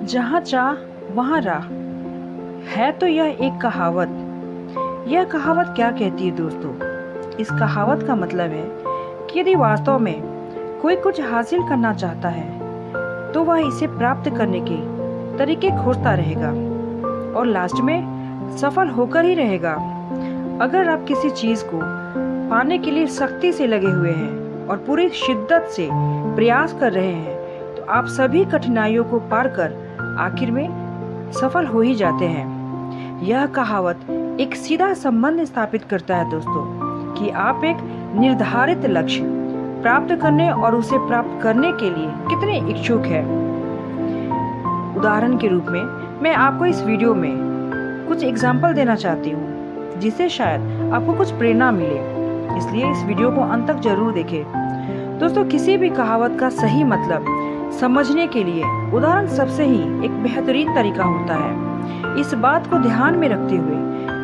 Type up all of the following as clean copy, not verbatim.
जहाँ चाह वहाँ राह है तो यह एक कहावत। यह कहावत क्या कहती है दोस्तों? इस कहावत का मतलब है कि यदि वास्तव में कोई कुछ हासिल करना चाहता है तो वह इसे प्राप्त करने के तरीके खोजता रहेगा और लास्ट में सफल होकर ही रहेगा। अगर आप किसी चीज को पाने के लिए सख्ती से लगे हुए हैं और पूरी शिद्दत से प्रयास कर रहे हैं तो आप सभी कठिनाइयों को पार कर आखिर में सफल हो ही जाते हैं। यह कहावत एक सीधा संबंध स्थापित करता है दोस्तों कि आप एक निर्धारित लक्ष्य प्राप्त करने और उसे प्राप्त करने के लिए कितने इच्छुक हैं। उदाहरण के रूप में मैं आपको इस वीडियो में कुछ एग्जाम्पल देना चाहती हूँ जिससे शायद आपको कुछ प्रेरणा मिले, इसलिए इस वीडियो को अंत तक जरूर देखें। दोस्तों, किसी भी कहावत का सही मतलब समझने के लिए उदाहरण सबसे ही एक बेहतरीन तरीका होता है। इस बात को ध्यान में रखते हुए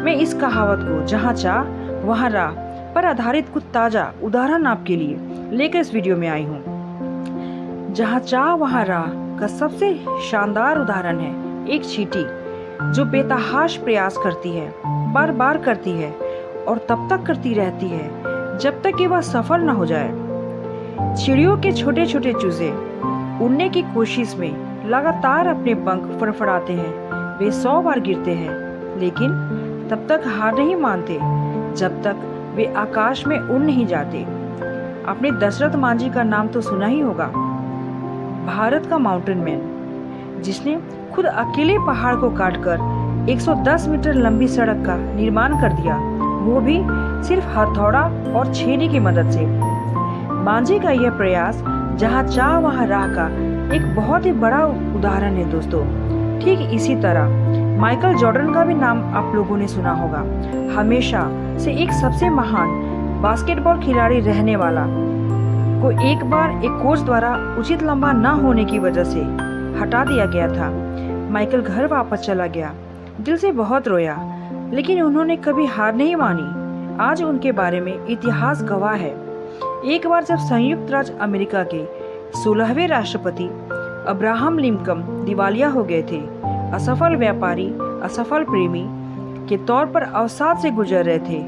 मैं इस कहावत को जहाँ चाह वहाँ राह पर आधारित कुछ ताजा उदाहरण आपके लिए लेकर इस वीडियो में आई हूँ। जहाँ चाह वहाँ राह का सबसे शानदार उदाहरण है एक चींटी जो बेतहाश प्रयास करती है, बार बार करती है और तब तक करती रहती है जब तक कि वह सफल न हो जाए। चिड़ियों के छोटे छोटे चूजे उड़ने की कोशिश में लगातार अपने पंख फड़फड़ाते हैं। वे 100 बार गिरते हैं लेकिन तब तक हार नहीं मानते जब तक वे आकाश में उड़ नहीं जाते। आपने दशरथ मांझी का नाम तो सुना ही होगा, भारत का माउंटेन मैन जिसने खुद अकेले पहाड़ को काटकर 110 मीटर लंबी सड़क का निर्माण कर दिया, वो भी सिर्फ हथौड़ा और छेनी की मदद से। मांझी का यह प्रयास जहाँ चाह वहाँ राह का एक बहुत ही बड़ा उदाहरण है दोस्तों। ठीक इसी तरह माइकल जॉर्डन का भी नाम आप लोगों ने सुना होगा। हमेशा से एक सबसे महान बास्केटबॉल खिलाड़ी रहने वाला को एक बार एक कोच द्वारा उचित लंबा न होने की वजह से हटा दिया गया था। माइकल घर वापस चला गया, दिल से बहुत रोया, लेकिन उन्होंने कभी हार नहीं मानी। आज उनके बारे में इतिहास गवाह है। एक बार जब संयुक्त राज्य अमेरिका के 16वें राष्ट्रपति अब्राहम लिंकन दिवालिया हो गए थे, असफल व्यापारी, असफल प्रेमी के तौर पर अवसाद से गुजर रहे थे,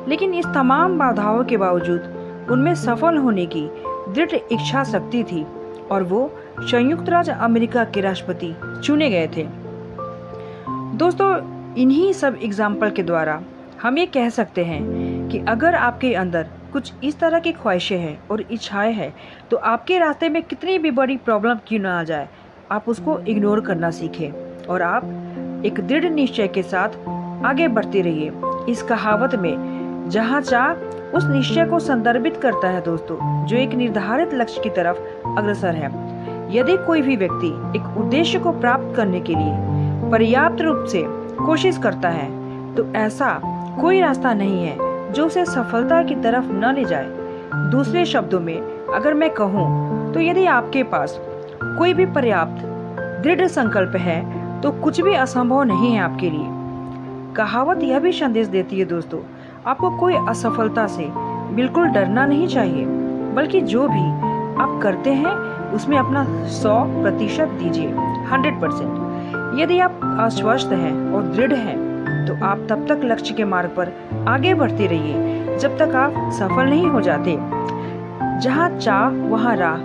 लेकिन इस तमाम बाधाओं के बावजूद उनमें सफल होने की दृढ़ इच्छा शक्ति थी और वो संयुक्त राज्य अमेरिका के राष्ट्रपति चुने गए थे। दोस्तों, इन्हीं सब एग्जाम्पल के द्वारा हम ये कह सकते हैं कि अगर आपके अंदर कुछ इस तरह की ख्वाहिशें हैं और इच्छाएं हैं तो आपके रास्ते में कितनी भी बड़ी प्रॉब्लम क्यों ना आ जाए, आप उसको इग्नोर करना सीखें और आप एक दृढ़ निश्चय के साथ आगे बढ़ते रहिए। इस कहावत में जहाँ चाह उस निश्चय को संदर्भित करता है दोस्तों, जो एक निर्धारित लक्ष्य की तरफ अग्रसर है। यदि कोई भी व्यक्ति एक उद्देश्य को प्राप्त करने के लिए पर्याप्त रूप से कोशिश करता है तो ऐसा कोई रास्ता नहीं है जो उसे सफलता की तरफ न ले जाए। दूसरे शब्दों में अगर मैं कहूँ तो यदि आपके पास कोई भी पर्याप्त दृढ़ संकल्प है तो कुछ भी असंभव नहीं है आपके लिए। कहावत यह भी संदेश देती है दोस्तों, आपको कोई असफलता से बिल्कुल डरना नहीं चाहिए, बल्कि जो भी आप करते हैं उसमें अपना 100% दीजिए, 100%। यदि आप आश्वस्त हैं और दृढ़ हैं तो आप तब तक लक्ष्य के मार्ग पर आगे बढ़ते रहिए जब तक आप सफल नहीं हो जाते। जहाँ चाह वहाँ राह,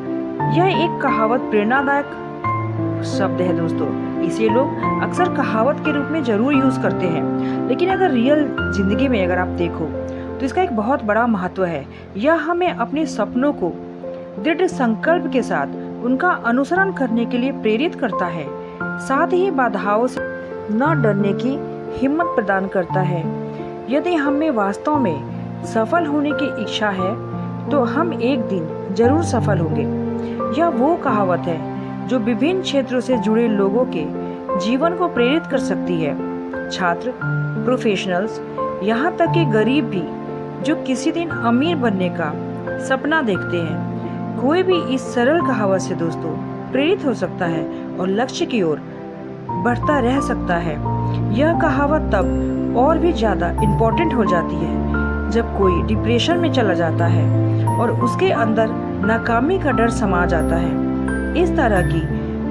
यह एक कहावत प्रेरणादायक शब्द है दोस्तों। इसे लोग अक्सर कहावत के रूप में जरूर यूज करते हैं, लेकिन अगर रियल जिंदगी में अगर आप देखो तो इसका एक बहुत बड़ा महत्व है। यह हमें अपने सपनों को दृढ़ संकल्प के साथ उनका अनुसरण करने के लिए प्रेरित करता है, साथ ही बाधाओं से न डरने की हिम्मत प्रदान करता है। यदि हमें वास्तव में सफल होने की इच्छा है तो हम एक दिन जरूर सफल होंगे। यह वो कहावत है जो विभिन्न क्षेत्रों से जुड़े लोगों के जीवन को प्रेरित कर सकती है। छात्र, प्रोफेशनल्स, यहाँ तक कि गरीब भी जो किसी दिन अमीर बनने का सपना देखते हैं, कोई भी इस सरल कहावत से दोस्तों प्रेरित हो सकता है और लक्ष्य की ओर बढ़ता रह सकता है। यह कहावत तब और भी ज्यादा इम्पोर्टेंट हो जाती है जब कोई डिप्रेशन में चला जाता है और उसके अंदर नाकामी का डर समा जाता है। इस तरह की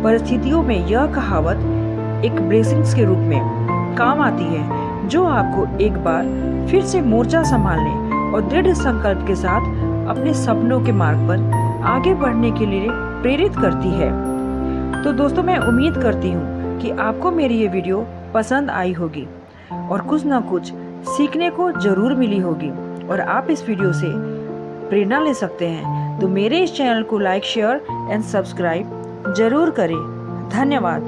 परिस्थितियों में यह कहावत एक ब्लेसिंग्स के रूप में काम आती है, जो आपको एक बार फिर से मोर्चा संभालने और दृढ़ संकल्प के साथ अपने सपनों के मार्ग पर आगे बढ़ने के लिए प्रेरित करती है। तो दोस्तों, मैं उम्मीद करती हूँ कि आपको मेरी ये वीडियो पसंद आई होगी और कुछ ना कुछ सीखने को जरूर मिली होगी और आप इस वीडियो से प्रेरणा ले सकते हैं। तो मेरे इस चैनल को लाइक, शेयर एंड सब्सक्राइब जरूर करें। धन्यवाद।